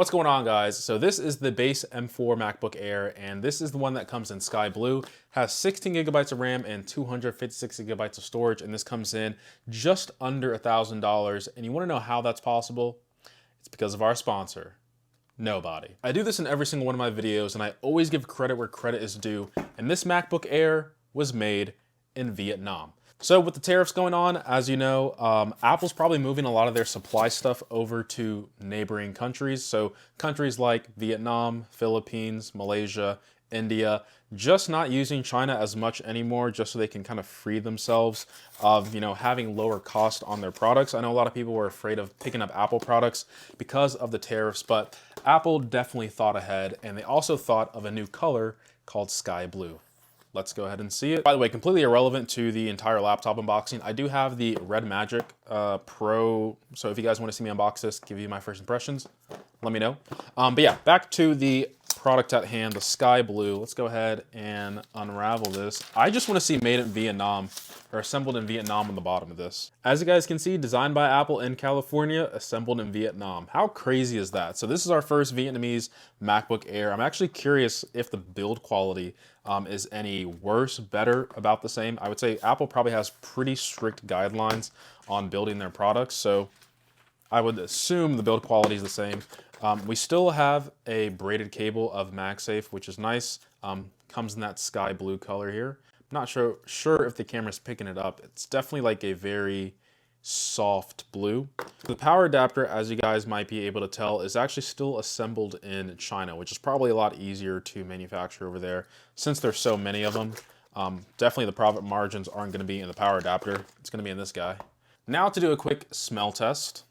What's going on, guys? So this is the base M4 MacBook Air, and this is the one that comes in sky blue, has 16 gigabytes of RAM and 256 gigabytes of storage, and this comes in just under $1,000. And you want to know how that's possible? It's because of our sponsor, Nobody. I do this in every single one of my videos, and I always give credit where credit is due, and this MacBook Air was made in Vietnam. So with the tariffs going on, as you know, Apple's probably moving a lot of their supply stuff over to neighboring countries. So countries like Vietnam, Philippines, Malaysia, India, just not using China as much anymore, just so they can kind of free themselves of, having lower cost on their products. I know a lot of people were afraid of picking up Apple products because of the tariffs, but Apple definitely thought ahead, and they also thought of a new color called sky blue. Let's go ahead and see it. By the way, completely irrelevant to the entire laptop unboxing, I do have the Red Magic Pro, so if you guys want to see me unbox this, give you my first impressions, let me know. But yeah, back to the product at hand, the sky blue. Let's go ahead and unravel this. I just want to see made in Vietnam, or assembled in Vietnam on the bottom of this. As you guys can see, designed by Apple in California, assembled in Vietnam. How crazy is that? So this is our first Vietnamese MacBook Air. I'm actually curious if the build quality is any worse, better, about the same. I would say Apple probably has pretty strict guidelines on building their products, so I would assume the build quality is the same. We still have a braided cable of MagSafe, which is nice. Comes in that sky blue color here. Not sure if the camera's picking it up. It's definitely like a very soft blue. The power adapter, as you guys might be able to tell, is actually still assembled in China, which is probably a lot easier to manufacture over there since there's so many of them. Definitely the profit margins aren't going to be in the power adapter. It's going to be in this guy. Now to do a quick smell test.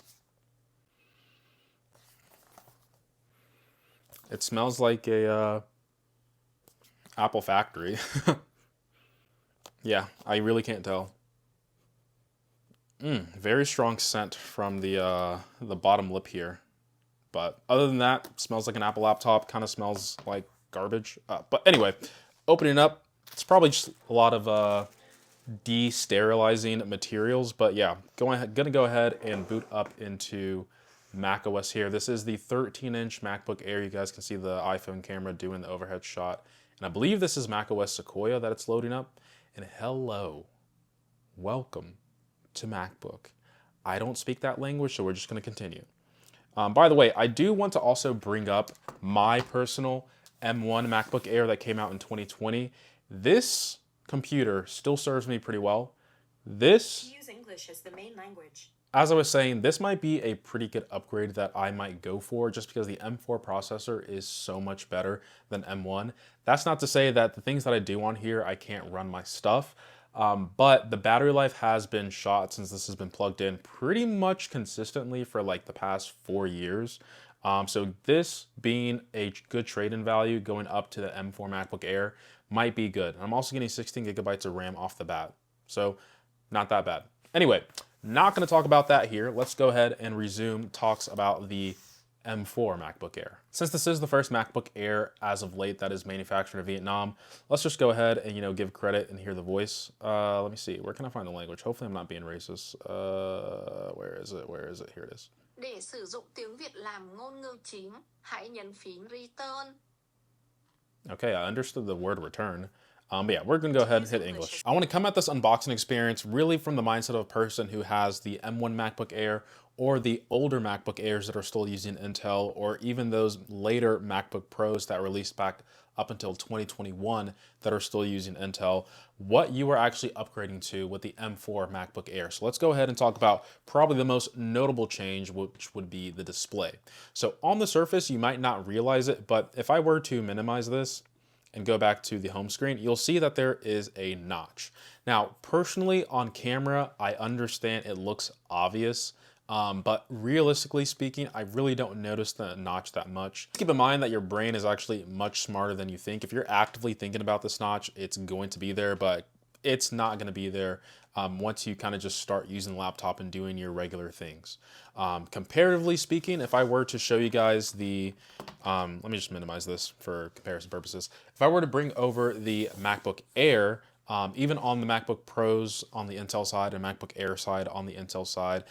It smells like a Apple factory. Yeah, I really can't tell. Very strong scent from the bottom lip here. But other than that, smells like an Apple laptop, kind of smells like garbage. But anyway, opening up, it's probably just a lot of de-sterilizing materials. But yeah, gonna go ahead and boot up into macOS here. This is the 13-inch MacBook Air. You guys can see the iPhone camera doing the overhead shot. And I believe this is macOS Sequoia that it's loading up. And hello, welcome to MacBook. I don't speak that language, so we're just going to continue. By the way, I do want to also bring up my personal M1 MacBook Air that came out in 2020. This computer still serves me pretty well. This, use English as the main language. As I was saying, this might be a pretty good upgrade that I might go for just because the M4 processor is so much better than M1. That's not to say that the things that I do on here, I can't run my stuff. But the battery life has been shot since this has been plugged in pretty much consistently for like the past 4 years. So this being a good trade-in value going up to the M4 MacBook Air might be good. I'm also getting 16 gigabytes of RAM off the bat. So not that bad. Anyway, not going to talk about that here. Let's go ahead and resume talks about the M4 MacBook Air. Since this is the first MacBook Air as of late that is manufactured in Vietnam, let's just go ahead and give credit and hear the voice. Let me see. Where can I find the language? Hopefully I'm not being racist. Where is it? Where is it? Here it is. Để sử dụng tiếng Việt làm ngôn ngữ chính, hãy nhấn phím Return. Okay, I understood the word return. But yeah, we're going to go ahead and hit English. I want to come at this unboxing experience really from the mindset of a person who has the M1 MacBook Air or the older MacBook Airs that are still using Intel, or even those later MacBook Pros that released back up until 2021 that are still using Intel, what you are actually upgrading to with the M4 MacBook Air. So let's go ahead and talk about probably the most notable change, which would be the display. So on the surface, you might not realize it, but if I were to minimize this and go back to the home screen, you'll see that there is a notch. Now, personally on camera, I understand it looks obvious, but realistically speaking, I really don't notice the notch that much. Keep in mind that your brain is actually much smarter than you think. If you're actively thinking about this notch, it's going to be there, but it's not going to be there once you kind of just start using the laptop and doing your regular things. Comparatively speaking, if I were to show you guys the, let me just minimize this for comparison purposes. If I were to bring over the MacBook Air, even on the MacBook Pros on the Intel side and MacBook Air side on the Intel side,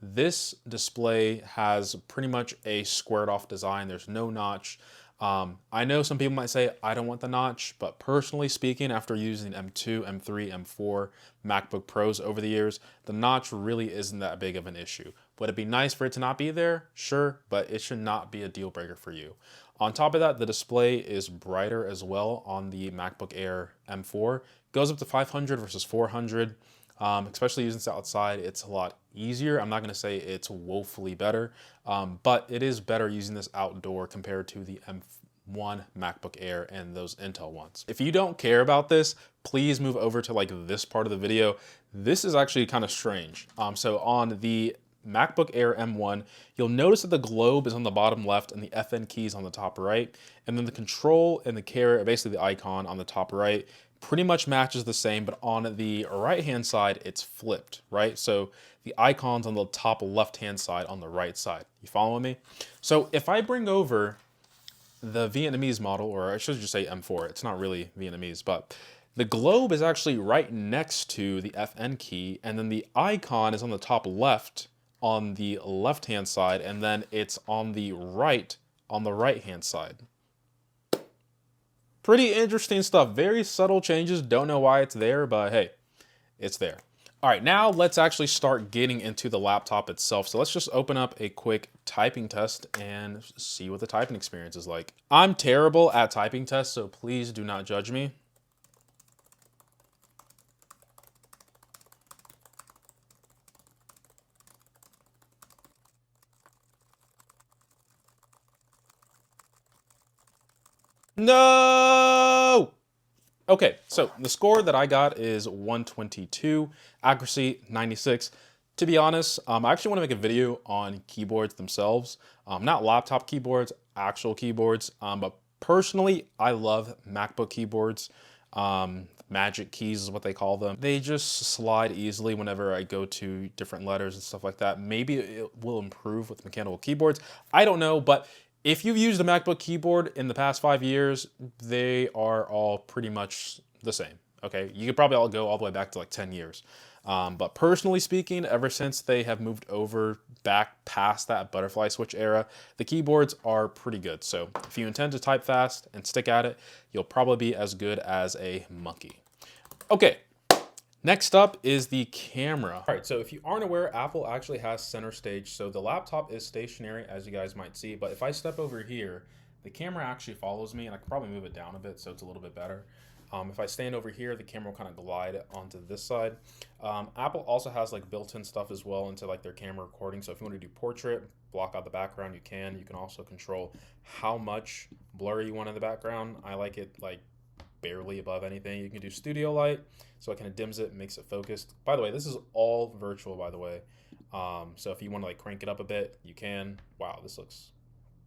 This display has pretty much a squared off design. There's no notch. I know some people might say, I don't want the notch, but personally speaking, after using M2, M3, M4 MacBook Pros over the years, the notch really isn't that big of an issue. Would it be nice for it to not be there? Sure, but it should not be a deal breaker for you. On top of that, the display is brighter as well on the MacBook Air M4. It goes up to 500 versus 400. Especially using this outside, it's a lot easier. I'm not going to say it's woefully better, but it is better using this outdoor compared to the M1 MacBook Air and those Intel ones. If you don't care about this, please move over to like this part of the video. This is actually kind of strange. So on the MacBook Air M1, you'll notice that the globe is on the bottom left and the FN key is on the top right. And then the control and the caret, basically the icon on the top right, pretty much matches the same, but on the right-hand side, it's flipped, right? So the icon's on the top left-hand side on the right side. You following me? So if I bring over the Vietnamese model, or I should just say M4, it's not really Vietnamese, but the globe is actually right next to the FN key, and then the icon is on the top left on the left-hand side, and then it's on the right-hand side. Pretty interesting stuff. Very subtle changes. Don't know why it's there, but hey, it's there. All right, now let's actually start getting into the laptop itself. So let's just open up a quick typing test and see what the typing experience is like. I'm terrible at typing tests, so please do not judge me. No! Okay, so the score that I got is 122, accuracy 96. To be honest, I actually want to make a video on keyboards themselves, not laptop keyboards, actual keyboards, but personally, I love MacBook keyboards. Magic keys is what they call them. They just slide easily whenever I go to different letters and stuff like that. Maybe it will improve with mechanical keyboards. I don't know, but if you've used a MacBook keyboard in the past 5 years, they are all pretty much the same, okay? You could probably all go all the way back to like 10 years. But personally speaking, ever since they have moved over back past that butterfly switch era, the keyboards are pretty good. So if you intend to type fast and stick at it, you'll probably be as good as a monkey. Okay. Next up is the camera. All right, so if you aren't aware, Apple actually has center stage. So the laptop is stationary, as you guys might see, but if I step over here, the camera actually follows me, and I could probably move it down a bit so it's a little bit better. If I stand over here, the camera will kind of glide onto this side. Apple also has like built-in stuff as well into like their camera recording. So if you want to do portrait, block out the background, you can. You can also control how much blur you want in the background. I like it like barely above anything. You can do studio light, so it kind of dims it, makes it focused. By the way, this is all virtual, by the way. So if you want to like crank it up a bit, you can. Wow, this looks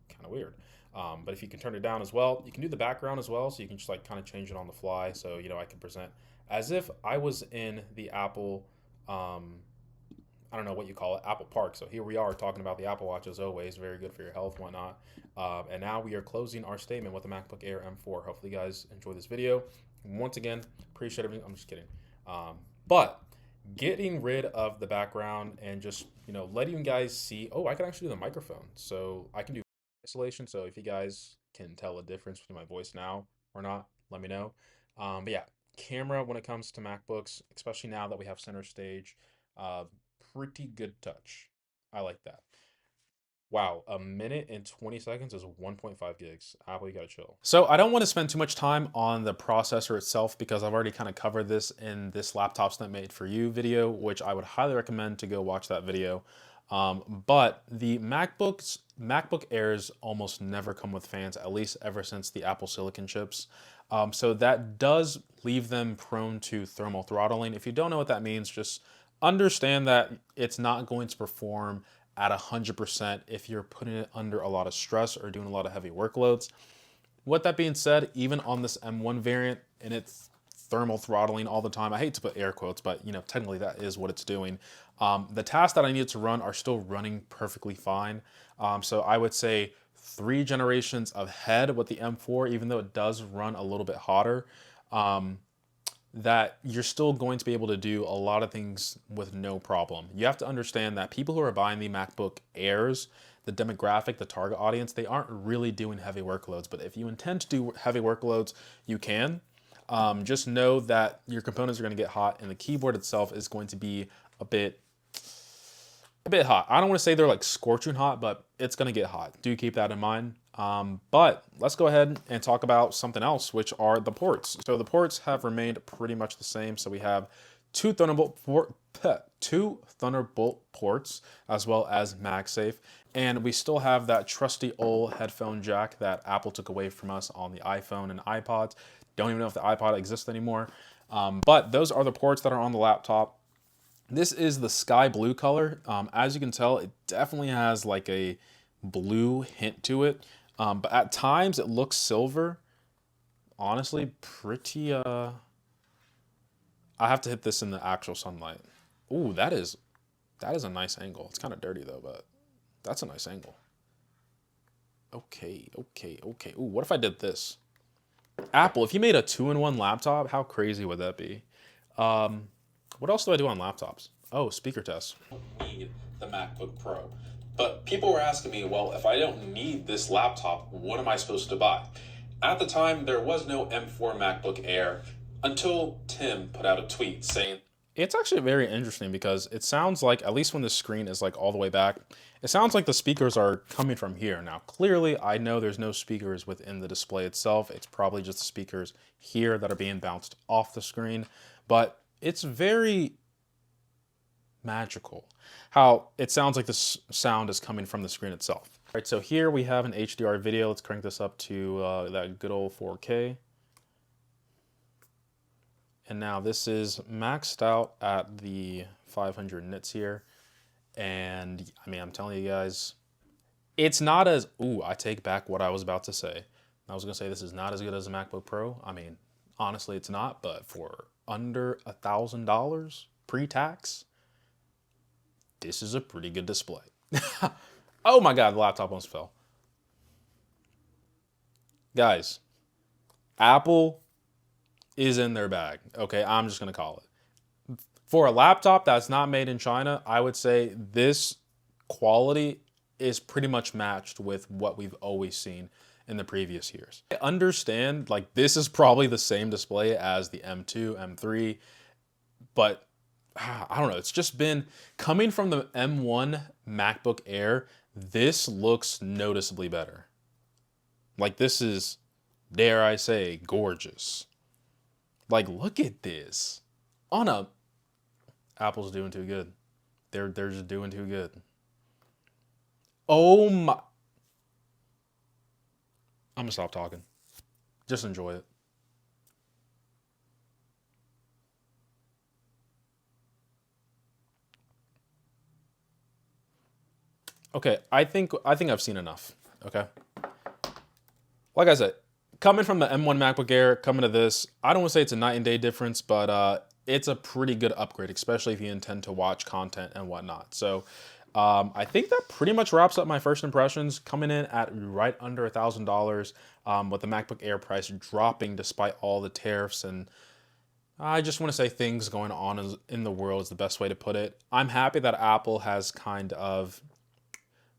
kind of weird. But if you can turn it down as well, you can do the background as well, so you can just like kind of change it on the fly. So, you know, I can present as if I was in the Apple, I don't know what you call it, Apple Park. So here we are talking about the Apple Watch as always, very good for your health, whatnot. And now we are closing our statement with the MacBook Air M4. Hopefully you guys enjoy this video. Once again, appreciate everything. I'm just kidding. But getting rid of the background and just, you know, letting you guys see, oh, I can actually do the microphone. So I can do isolation. So if you guys can tell a difference between my voice now or not, let me know. But yeah, camera when it comes to MacBooks, especially now that we have center stage, pretty good touch. I like that. Wow, a minute and 20 seconds is 1.5 gigs. Apple, you gotta chill. So I don't want to spend too much time on the processor itself because I've already kind of covered this in this Laptop's Not Made For You video, which I would highly recommend to go watch that video. But the MacBook Airs almost never come with fans, at least ever since the Apple Silicon chips. So that does leave them prone to thermal throttling. If you don't know what that means, just understand that it's not going to perform at 100% if you're putting it under a lot of stress or doing a lot of heavy workloads. With that being said, even on this M1 variant, and it's thermal throttling all the time. I hate to put air quotes, but you know, technically that is what it's doing. The tasks that I needed to run are still running perfectly fine. So I would say 3 generations ahead with the M4, even though it does run a little bit hotter. that you're still going to be able to do a lot of things with no problem. You have to understand that people who are buying the MacBook Airs, the demographic, the target audience, they aren't really doing heavy workloads. But if you intend to do heavy workloads, you can. Just know that your components are going to get hot, and the keyboard itself is going to be a bit hot. I don't want to say they're like scorching hot, but it's going to get hot. Do keep that in mind. But let's go ahead and talk about something else, which are the ports. So the ports have remained pretty much the same. So we have two Thunderbolt ports, as well as MagSafe. And we still have that trusty old headphone jack that Apple took away from us on the iPhone and iPods. Don't even know if the iPod exists anymore. But those are the ports that are on the laptop. This is the sky blue color. As you can tell, it definitely has like a blue hint to it. But at times it looks silver. Honestly, pretty, I have to hit this in the actual sunlight. Ooh, that is a nice angle. It's kind of dirty though, but that's a nice angle. Okay. Ooh, what if I did this? Apple, if you made a 2-in-1 laptop, how crazy would that be? What else do I do on laptops? Oh, speaker test. I don't need the MacBook Pro. But people were asking me, well, if I don't need this laptop, what am I supposed to buy? At the time, there was no M4 MacBook Air until Tim put out a tweet saying, it's actually very interesting because it sounds like, at least when the screen is like all the way back, it sounds like the speakers are coming from here. Now, clearly, I know there's no speakers within the display itself. It's probably just the speakers here that are being bounced off the screen. But it's very magical how it sounds like this sound is coming from the screen itself. All right, so here we have an HDR video. Let's crank this up to that good old 4K. And now this is maxed out at the 500 nits here. And I mean, I'm telling you guys, it's not as, ooh, I take back what I was about to say. I was gonna say this is not as good as a MacBook Pro. I mean, honestly, it's not, but for under $1,000 pre-tax, this is a pretty good display. Oh my God, the laptop almost fell. Guys, Apple is in their bag. Okay, I'm just gonna call it. For a laptop that's not made in China, I would say this quality is pretty much matched with what we've always seen in the previous years. I understand, like, this is probably the same display as the M2, M3, but I don't know, it's just been coming from the M1 MacBook Air, this looks noticeably better. Like, this is, dare I say, gorgeous. Like, look at this. Apple's doing too good. They're just doing too good. Oh my. I'm gonna stop talking. Just enjoy it. Okay, I think I've seen enough. Okay. Like I said, coming from the M1 MacBook Air, coming to this, I don't want to say it's a night and day difference, but it's a pretty good upgrade, especially if you intend to watch content and whatnot. So I think that pretty much wraps up my first impressions, coming in at right under $1,000 with the MacBook Air price dropping despite all the tariffs. And I just want to say things going on in the world is the best way to put it. I'm happy that Apple has kind of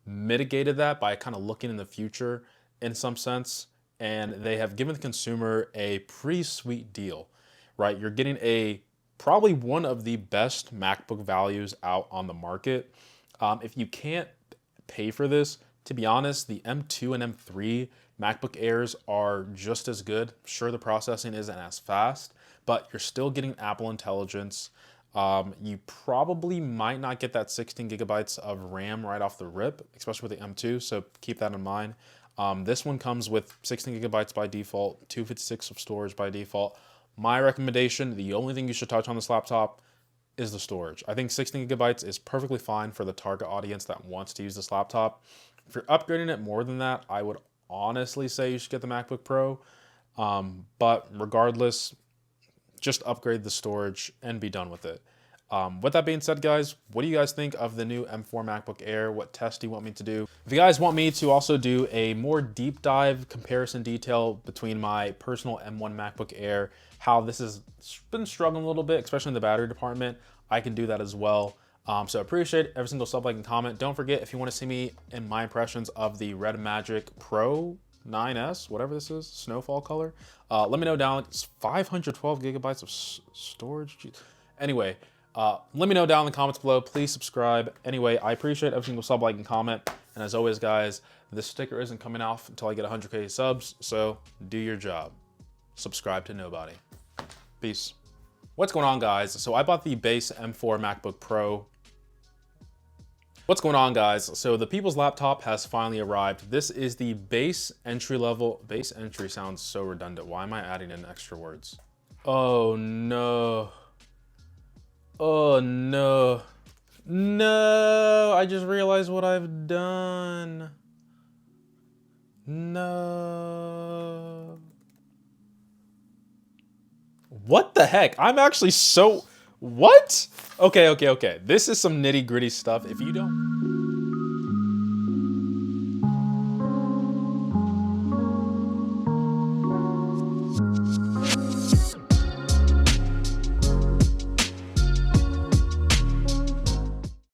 mitigated that by kind of looking in the future in some sense. And they have given the consumer a pretty sweet deal, right? You're getting probably one of the best MacBook values out on the market. If you can't pay for this, to be honest, the M2 and M3 MacBook Airs are just as good. Sure, the processing isn't as fast, but you're still getting Apple Intelligence. You probably might not get that 16 gigabytes of RAM right off the rip, especially with the M2, so keep that in mind. This one comes with 16 gigabytes by default, 256 of storage by default. My recommendation, the only thing you should touch on this laptop is the storage. I think 16 gigabytes is perfectly fine for the target audience that wants to use this laptop. If you're upgrading it more than that, I would honestly say you should get the MacBook Pro. But regardless, just upgrade the storage and be done with it. With that being said, guys, what do you guys think of the new M4 MacBook Air? What tests do you want me to do? If you guys want me to also do a more deep dive comparison detail between my personal M1 MacBook Air, how this has been struggling a little bit, especially in the battery department, I can do that as well. So appreciate every single sub, like, and comment. Don't forget, if you want to see me in my impressions of the Red Magic Pro 9S, whatever this is, snowfall color, let me know down. It's 512 gigabytes of storage. Jeez. Anyway, let me know down in the comments below. Please subscribe. Anyway, I appreciate every single sub, like, and comment. And as always, guys, this sticker isn't coming off until I get 100K subs. So do your job. Subscribe to nobody. Peace. What's going on, guys? So I bought the base M4 MacBook Pro. What's going on, guys? So the people's laptop has finally arrived. This is the base entry level. Base entry sounds so redundant. Why am I adding in extra words? Oh no. Oh no. No, I just realized what I've done. No. What the heck? I'm actually so... What? Okay. This is some nitty-gritty stuff. If you don't...